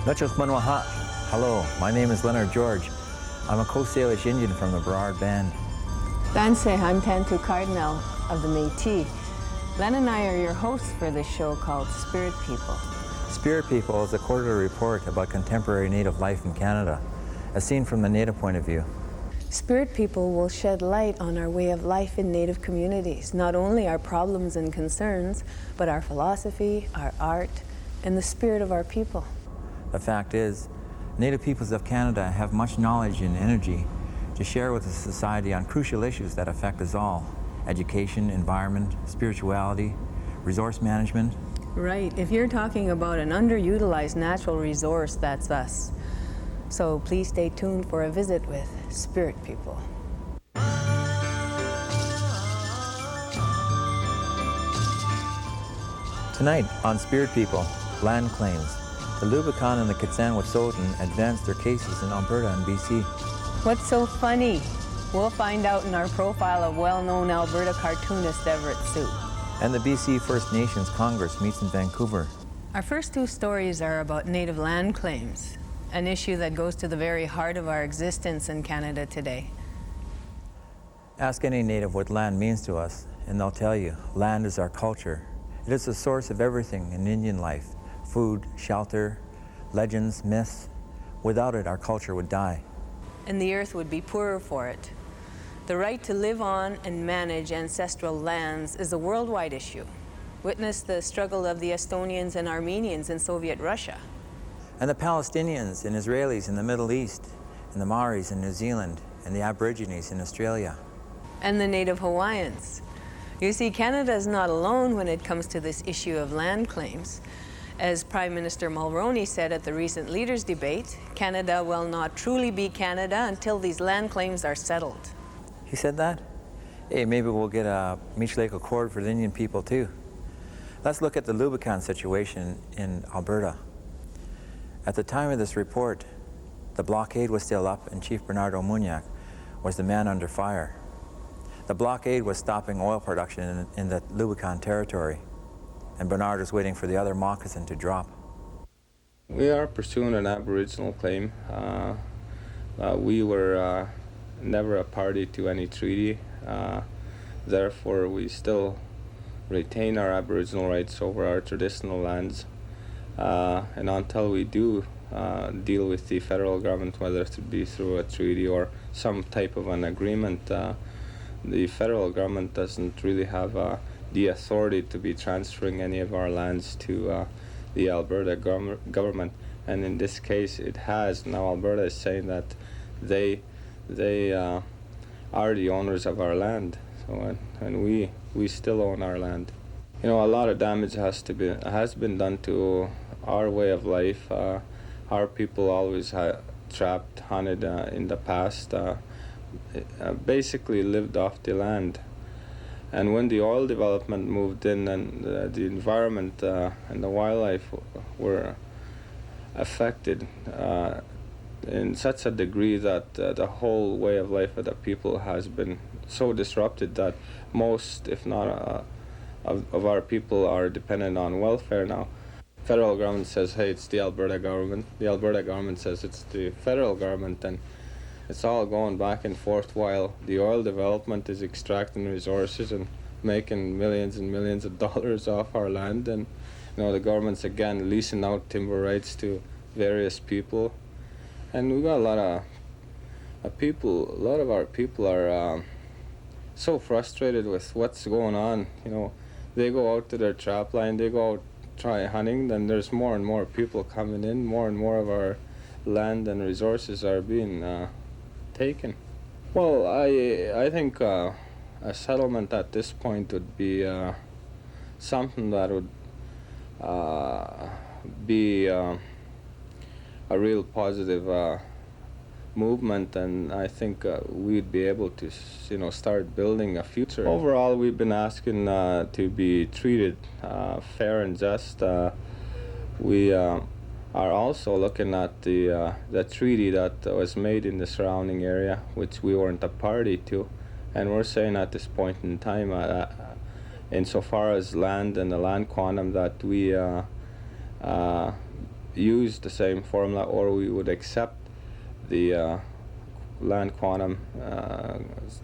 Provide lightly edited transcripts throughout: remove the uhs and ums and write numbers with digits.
Nuchuk Manwaha. Hello, my name is Leonard George. I'm a Coast Salish Indian from the Burrard Band. Danse, I'm Tantoo Cardinal of the Métis. Len and I are your hosts for this show called Spirit People. Spirit People is a quarterly report about contemporary Native life in Canada, as seen from the Native point of view. Spirit People will shed light on our way of life in Native communities, not only our problems and concerns, but our philosophy, our art, and the spirit of our people. The fact is, Native peoples of Canada have much knowledge and energy to share with the society on crucial issues that affect us all: education, environment, spirituality, resource management. Right. If you're talking about an underutilized natural resource, that's us. So please stay tuned for a visit with Spirit People. Tonight on Spirit People, land claims. The Lubicon and the Kitsanwet'suwet'en advanced their cases in Alberta and BC. What's so funny? We'll find out in our profile of well-known Alberta cartoonist Everett Soop. And the BC First Nations Congress meets in Vancouver. Our first two stories are about Native land claims, an issue that goes to the very heart of our existence in Canada today. Ask any Native what land means to us, and they'll tell you, land is our culture. It is the source of everything in Indian life: food, shelter, legends, myths. Without it, our culture would die. And the earth would be poorer for it. The right to live on and manage ancestral lands is a worldwide issue. Witness the struggle of the Estonians and Armenians in Soviet Russia. And the Palestinians and Israelis in the Middle East, and the Maoris in New Zealand, and the Aborigines in Australia. And the Native Hawaiians. You see, Canada is not alone when it comes to this issue of land claims. As Prime Minister Mulroney said at the recent leaders' debate, Canada will not truly be Canada until these land claims are settled. He said that? Hey, maybe we'll get a Meech Lake Accord for the Indian people too. Let's look at the Lubicon situation in Alberta. At the time of this report, the blockade was still up and Chief Bernardo Muniac was the man under fire. The blockade was stopping oil production in the Lubicon territory, and Bernard was waiting for the other moccasin to drop. We are pursuing an Aboriginal claim. We were never a party to any treaty. Therefore, we still retain our Aboriginal rights over our traditional lands. And until we do deal with the federal government, whether it be through a treaty or some type of an agreement, the federal government doesn't really have the authority to be transferring any of our lands to the Alberta government. And in this case, it has. Now Alberta is saying that they are the owners of our land. So, and we still own our land. You know, a lot of damage has been done to our way of life. Our people always trapped, hunted in the past, basically lived off the land. And when the oil development moved in and the environment and the wildlife were affected in such a degree that the whole way of life of the people has been so disrupted that most, if not of our people, are dependent on welfare now. Federal government says, hey, it's the Alberta government. The Alberta government says it's the federal government, and it's all going back and forth while the oil development is extracting resources and making millions and millions of dollars off our land. And you know, the government's again leasing out timber rights to various people. And we got a lot of our people are so frustrated with what's going on. You know, they go out to their trap line, they go out try hunting, then there's more and more people coming in, more and more of our land and resources are being taken. Well, I think a settlement at this point would be something that would be a real positive movement, and I think we'd be able to, you know, start building a future. Overall, we've been asking to be treated fair and just. We are also looking at the treaty that was made in the surrounding area, which we weren't a party to, and we're saying at this point in time, insofar as land and the land quantum, that we use the same formula, or we would accept the land quantum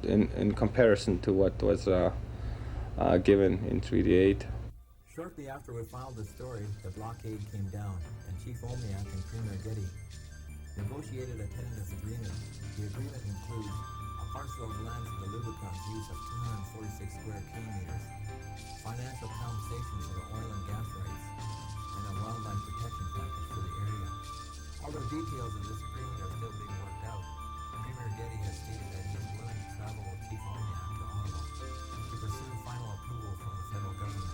in comparison to what was given in Treaty 8. Shortly after we filed the story, the blockade came down, and Chief Olmec and Premier Getty negotiated a tentative agreement. The agreement includes a parcel of land for the lubricant's use of 246 square kilometers, financial compensation for the oil and gas rights, and a wildlife protection package for the area. Although details of this agreement are still being worked out, Premier Getty has stated that he is willing to travel with Chief Olmec to Ottawa to pursue final approval from the federal government.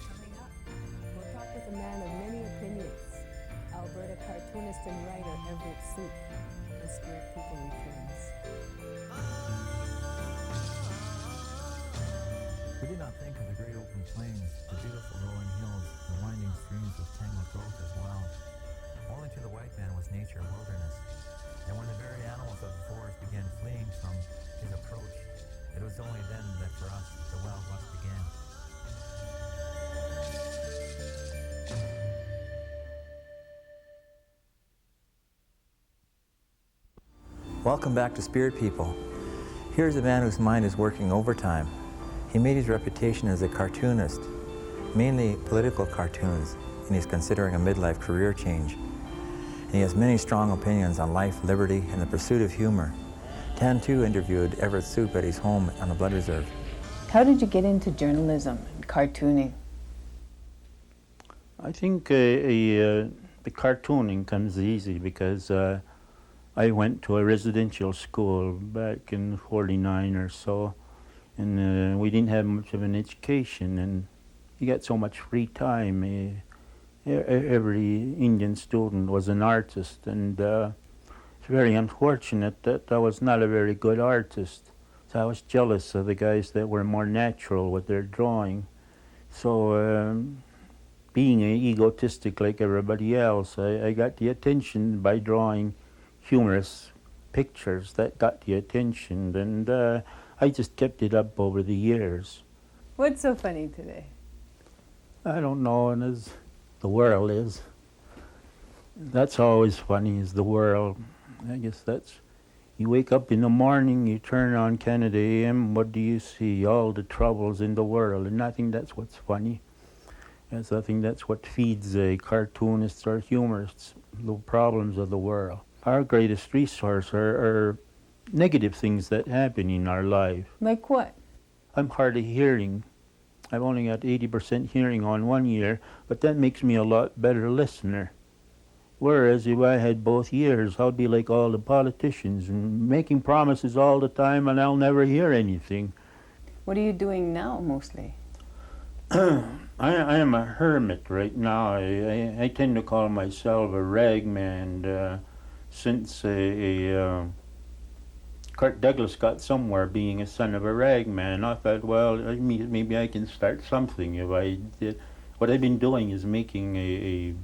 Coming up, we'll talk with a man of many opinions, Alberta cartoonist and writer Everett Soop, as Spirit People returns. We did not think of the great open plains, the beautiful rolling hills, the winding streams with tangled growth as wild. Only to the white man was nature wilderness. And when the very animals of the forest began fleeing from his approach, it was only then that for us the Wild West began. Welcome back to Spirit People. Here's a man whose mind is working overtime. He made his reputation as a cartoonist, mainly political cartoons, and he's considering a midlife career change. And he has many strong opinions on life, liberty, and the pursuit of humor. Tantoo interviewed Everett Soop at his home on the Blood Reserve. How did you get into journalism and cartooning? I think the cartooning comes easy because I went to a residential school back in '49 or so, and we didn't have much of an education, and you got so much free time. Every Indian student was an artist, and it's very unfortunate that I was not a very good artist. So I was jealous of the guys that were more natural with their drawing. So being egotistic like everybody else, I got the attention by drawing humorous pictures that got the attention, and I just kept it up over the years. What's so funny today? I don't know, and as the world is, that's always funny, is the world. I guess that's, you wake up in the morning, you turn on Canada AM, what do you see? All the troubles in the world, and I think that's what's funny. Yes, I think that's what feeds cartoonists or humorists, the problems of the world. Our greatest resource are negative things that happen in our life. Like what? I'm hard of hearing. I've only got 80% hearing on 1 ear, but that makes me a lot better listener. Whereas if I had both ears, I'd be like all the politicians and making promises all the time, and I'll never hear anything. What are you doing now, mostly? I am a hermit right now. I tend to call myself a ragman. Since Kirk Douglas got somewhere being a son of a ragman, I thought, well, maybe I can start something if I did. What I've been doing is making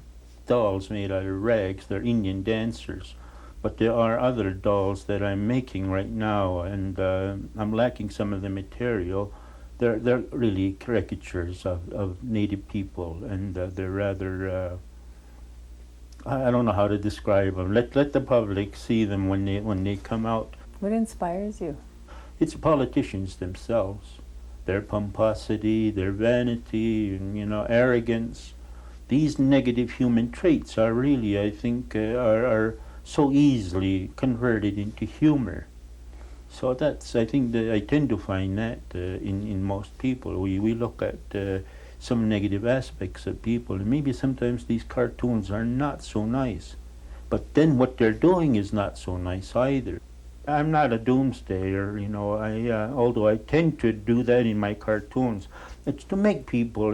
dolls made out of rags. They're Indian dancers. But there are other dolls that I'm making right now, and I'm lacking some of the material. They're really caricatures of Native people, and they're rather, I don't know how to describe them. Let the public see them when they come out. What inspires you? It's the politicians themselves. Their pomposity, their vanity, and arrogance. These negative human traits are really, I think, are so easily converted into humor. So that's, I think, that I tend to find that in most people. We look at some negative aspects of people, and maybe sometimes these cartoons are not so nice. But then what they're doing is not so nice either. I'm not a doomsdayer, although I tend to do that in my cartoons. It's to make people,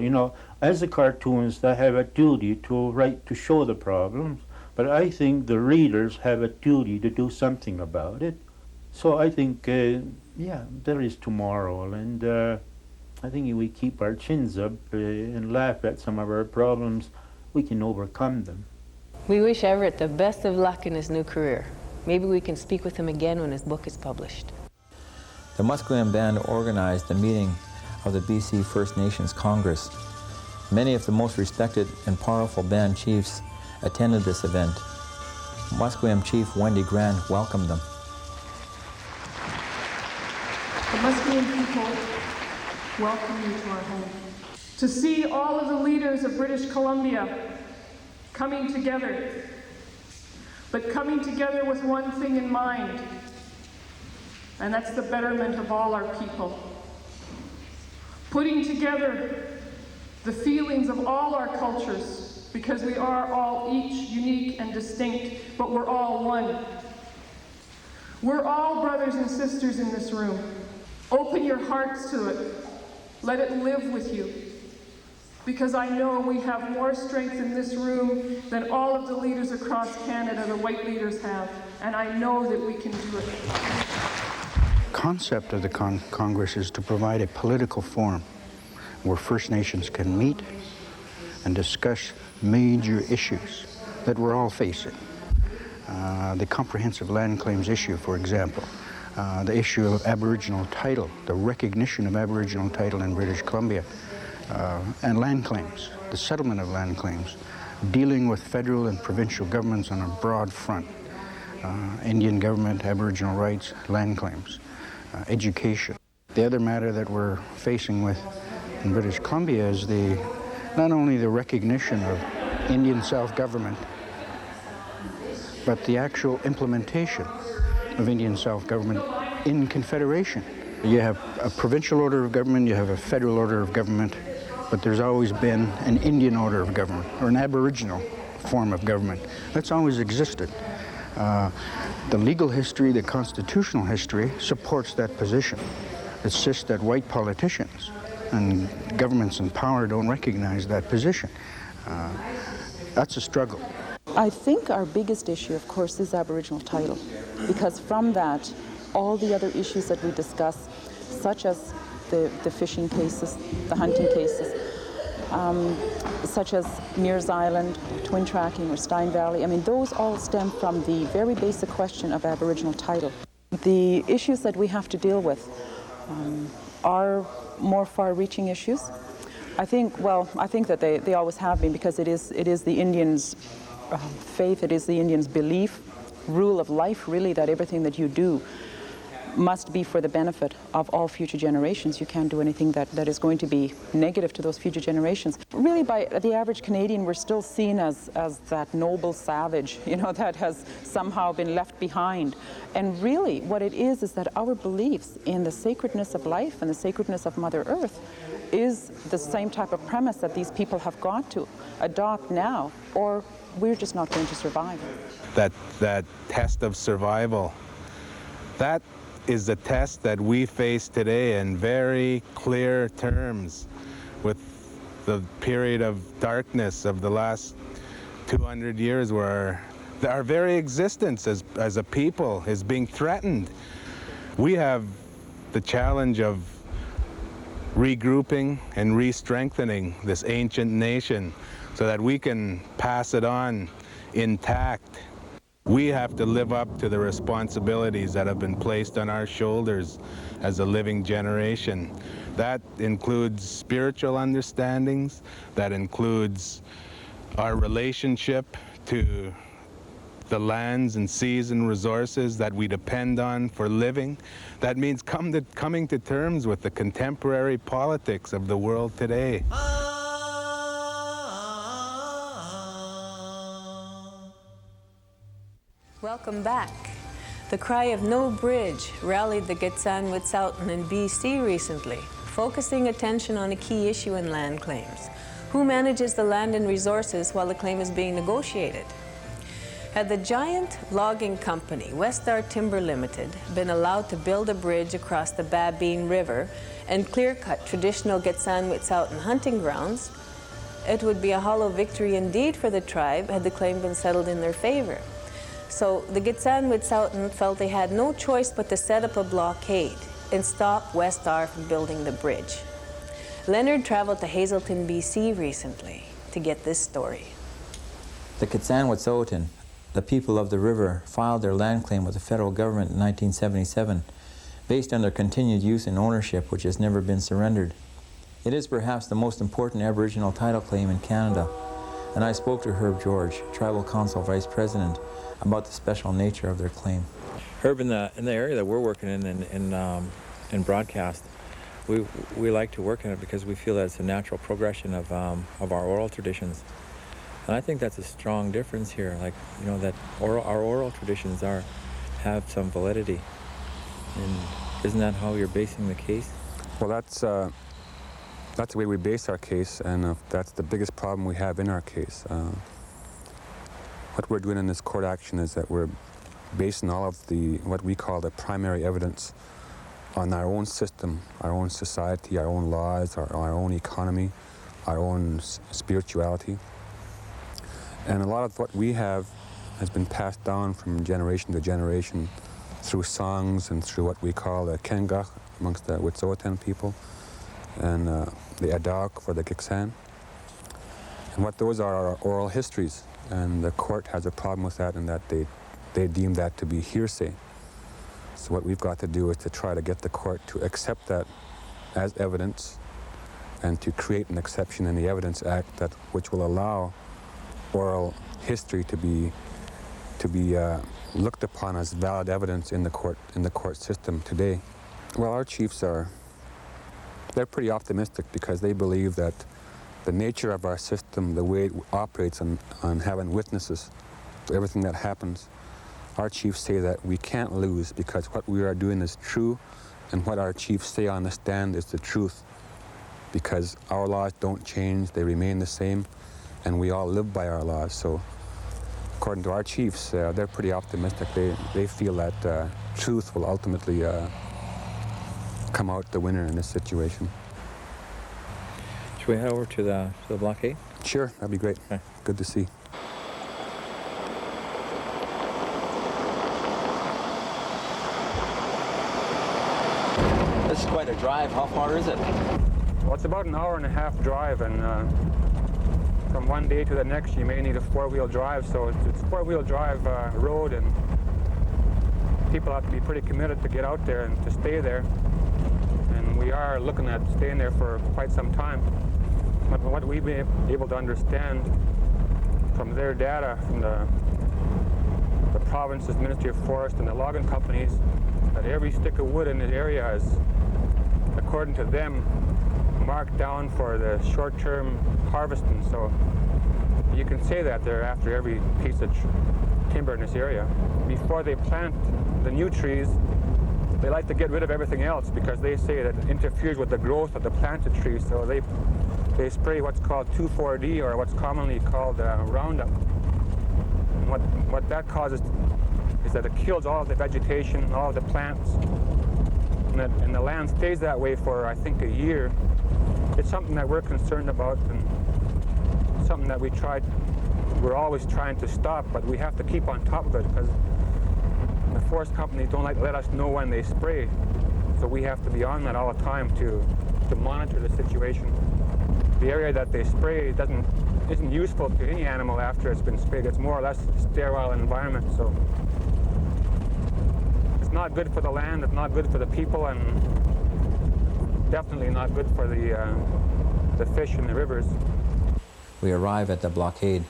as a cartoonist, I have a duty to write to show the problems, but I think the readers have a duty to do something about it. So I think, there is tomorrow, and I think if we keep our chins up and laugh at some of our problems, we can overcome them. We wish Everett the best of luck in his new career. Maybe we can speak with him again when his book is published. The Musqueam Band organized a meeting of the BC First Nations Congress. Many of the most respected and powerful band chiefs attended this event. Musqueam Chief Wendy Grant welcomed them. The Musqueam people welcome you to our home. To see all of the leaders of British Columbia coming together, but coming together with one thing in mind, and that's the betterment of all our people. Putting together the feelings of all our cultures, because we are all each unique and distinct, but we're all one. We're all brothers and sisters in this room. Open your hearts to it. Let it live with you. Because I know we have more strength in this room than all of the leaders across Canada, the white leaders have. And I know that we can do it. The concept of the Congress is to provide a political forum where First Nations can meet and discuss major issues that we're all facing. The comprehensive land claims issue, for example, the issue of Aboriginal title, the recognition of Aboriginal title in British Columbia, and land claims, the settlement of land claims, dealing with federal and provincial governments on a broad front, Indian government, Aboriginal rights, land claims, education. The other matter that we're facing with in British Columbia is not only the recognition of Indian self-government, but the actual implementation of Indian self-government in Confederation. You have a provincial order of government, you have a federal order of government, but there's always been an Indian order of government, or an Aboriginal form of government. That's always existed. The legal history, the constitutional history, supports that position. It's just that white politicians and governments in power don't recognize that position. That's a struggle. I think our biggest issue, of course, is Aboriginal title, because from that, all the other issues that we discuss, such as the fishing cases, the hunting cases, such as Mears Island, twin tracking, or Stein Valley, I mean, those all stem from the very basic question of Aboriginal title. The issues that we have to deal with are more far-reaching issues. I think that they always have been, because it is the Indians' faith, it is the Indians' belief, rule of life, really, that everything that you do must be for the benefit of all future generations. You can't do anything that is going to be negative to those future generations. Really, by the average Canadian, we're still seen as that noble savage, you know, that has somehow been left behind. And really, what it is that our beliefs in the sacredness of life and the sacredness of Mother Earth is the same type of premise that these people have got to adopt now, or we're just not going to survive. That test of survival, that is the test that we face today in very clear terms, with the period of darkness of the last 200 years where our very existence as a people is being threatened. We have the challenge of regrouping and re-strengthening this ancient nation so that we can pass it on intact. We have to live up to the responsibilities that have been placed on our shoulders as a living generation. That includes spiritual understandings, that includes our relationship to the lands and seas and resources that we depend on for living. That means coming to terms with the contemporary politics of the world today. Welcome back. The cry of no bridge rallied the Gitxsan Wet'suwet'en in BC recently, focusing attention on a key issue in land claims. Who manages the land and resources while the claim is being negotiated? Had the giant logging company, Westar Timber Limited, been allowed to build a bridge across the Babine River and clear-cut traditional Gitxsan Wet'suwet'en hunting grounds, it would be a hollow victory indeed for the tribe had the claim been settled in their favor. So the Gitxsan Wet'suwet'en felt they had no choice but to set up a blockade and stop Westar from building the bridge. Leonard traveled to Hazelton, BC recently to get this story. The Gitxsan Wet'suwet'en, the people of the river, filed their land claim with the federal government in 1977 based on their continued use and ownership, which has never been surrendered. It is perhaps the most important Aboriginal title claim in Canada. and I spoke to Herb George, Tribal Council Vice President, about the special nature of their claim. Herb, in the area that we're working in broadcast, we like to work in it because we feel that it's a natural progression of our oral traditions. And I think that's a strong difference here, like, you know, that our oral traditions have some validity. And isn't that how you're basing the case? Well, that's the way we base our case, and that's the biggest problem we have in our case. What we're doing in this court action is that we're basing all of what we call the primary evidence on our own system, our own society, our own laws, our own economy, our own spirituality. And a lot of what we have has been passed down from generation to generation through songs and through what we call the Kengach amongst the Wet'suwet'en people, and the Adak for the Gitxsan. And what those are our oral histories, and the court has a problem with that in that they deem that to be hearsay. So what we've got to do is to try to get the court to accept that as evidence and to create an exception in the Evidence Act which will allow oral history to be looked upon as valid evidence in the court system today. Well, our chiefs they're pretty optimistic because they believe that the nature of our system, the way it operates on having witnesses to everything that happens, our chiefs say that we can't lose because what we are doing is true, and what our chiefs say on the stand is the truth, because our laws don't change, they remain the same, and we all live by our laws. So according to our chiefs, they're pretty optimistic. They feel that truth will ultimately come out the winner in this situation. Should we head over to the blockade? Sure, that'd be great. Okay. Good to see. This is quite a drive. How far is it? Well, it's about an hour and a half drive, and from one day to the next you may need a four-wheel drive, so it's four-wheel drive road, and people have to be pretty committed to get out there and to stay there, and we are looking at staying there for quite some time. But what we've been able to understand from their data, from the province's Ministry of Forest and the logging companies, that every stick of wood in this area is, according to them, marked down for the short-term harvesting. So you can say that they're after every piece of timber in this area. Before they plant the new trees, they like to get rid of everything else because they say that it interferes with the growth of the planted trees. So they spray what's called 2,4-D, or what's commonly called Roundup. And what that causes is that it kills all of the vegetation, all of the plants, and the land stays that way for, I think, a year. It's something that we're concerned about, and something that we're always trying to stop, but we have to keep on top of it because the forest companies don't like to let us know when they spray. So we have to be on that all the time to monitor the situation. The area that they spray isn't useful to any animal after it's been sprayed. It's more or less a sterile environment, so it's not good for the land, it's not good for the people, and definitely not good for the fish in the rivers. We arrive at the blockade.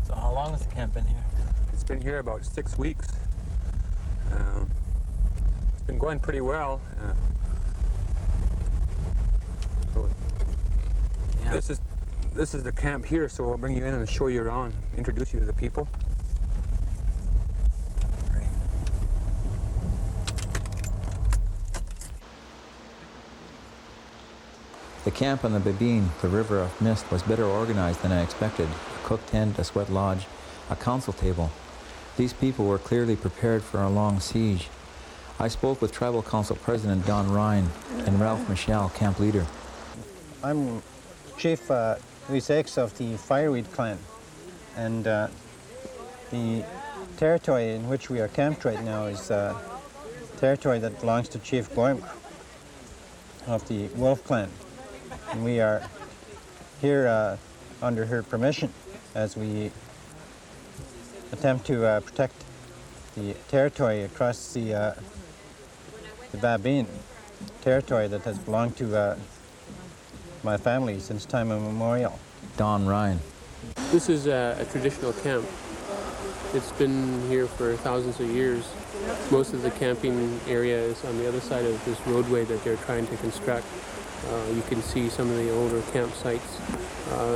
So how long has the camp been here? It's been here about 6 weeks. It's been going pretty well. This is the camp here, so I'll bring you in and show you around, introduce you to the people. Great. The camp on the Babine, the River of Mist, was better organized than I expected. A cook tent, a sweat lodge, a council table. These people were clearly prepared for a long siege. I spoke with Tribal Council President Don Ryan and Ralph Michel, camp leader. I'm Chief Louis X of the Fireweed clan, and the territory in which we are camped right now is territory that belongs to Chief Goyim of the Wolf clan, and we are here under her permission as we attempt to protect the territory across the Babine, territory that has belonged to my family since time immemorial. Don Ryan. This is a traditional camp. It's been here for thousands of years. Most of the camping area is on the other side of this roadway that they're trying to construct. You can see some of the older campsites.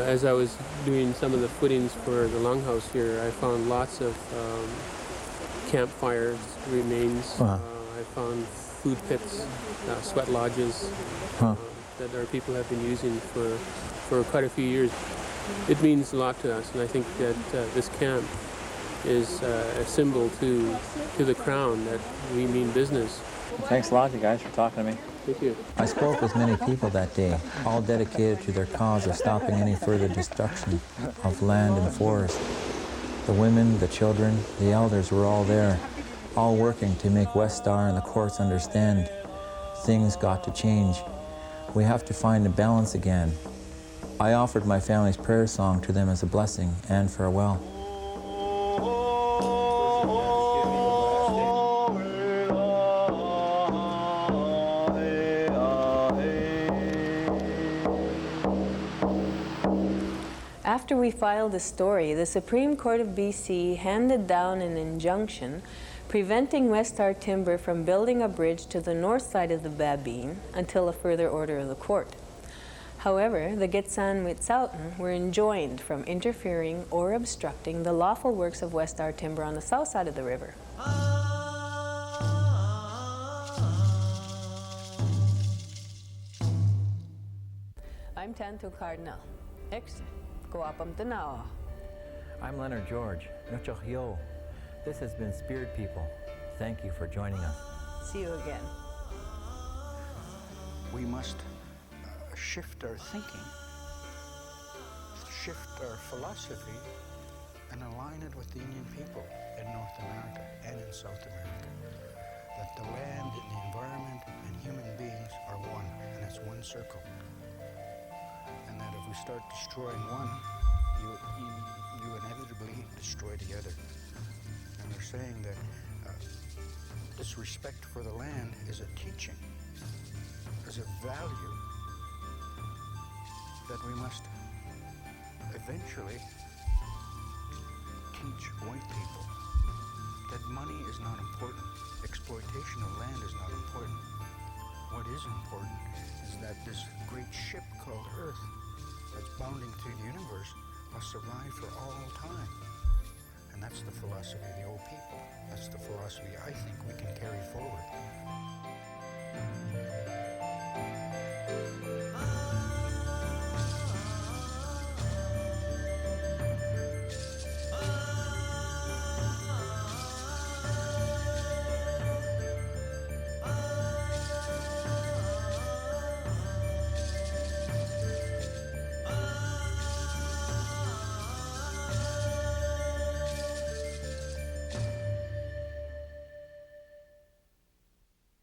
As I was doing some of the footings for the longhouse here, I found lots of campfires remains. I found food pits, sweat lodges that our people have been using for quite a few years. It means a lot to us, and I think that this camp is a symbol to the Crown that we mean business. Thanks a lot, you guys, for talking to me. Thank you. I spoke with many people that day, all dedicated to their cause of stopping any further destruction of land and forest. The women, the children, the elders were all there, all working to make West Star and the courts understand things got to change. We have to find a balance again. I offered my family's prayer song to them as a blessing and farewell. After we filed the story, the Supreme Court of BC handed down an injunction preventing West Star Timber from building a bridge to the north side of the Babine until a further order of the court. However, the Gitsan Wet'suwet'en were enjoined from interfering or obstructing the lawful works of West Star Timber on the south side of the river. I'm Tantoo Cardinal. I'm Leonard George. This has been Spirit People. Thank you for joining us. See you again. We must shift our thinking, shift our philosophy, and align it with the Indian people in North America and in South America. That the land and the environment and human beings are one, and it's one circle. And that if we start destroying one, you inevitably destroy the other. And they're saying that this respect for the land is a teaching, is a value that we must eventually teach white people that money is not important, exploitation of land is not important. What is important is that this great ship called Earth that's bounding through the universe must survive for all time. And that's the philosophy of the old people. That's the philosophy I think we can carry forward.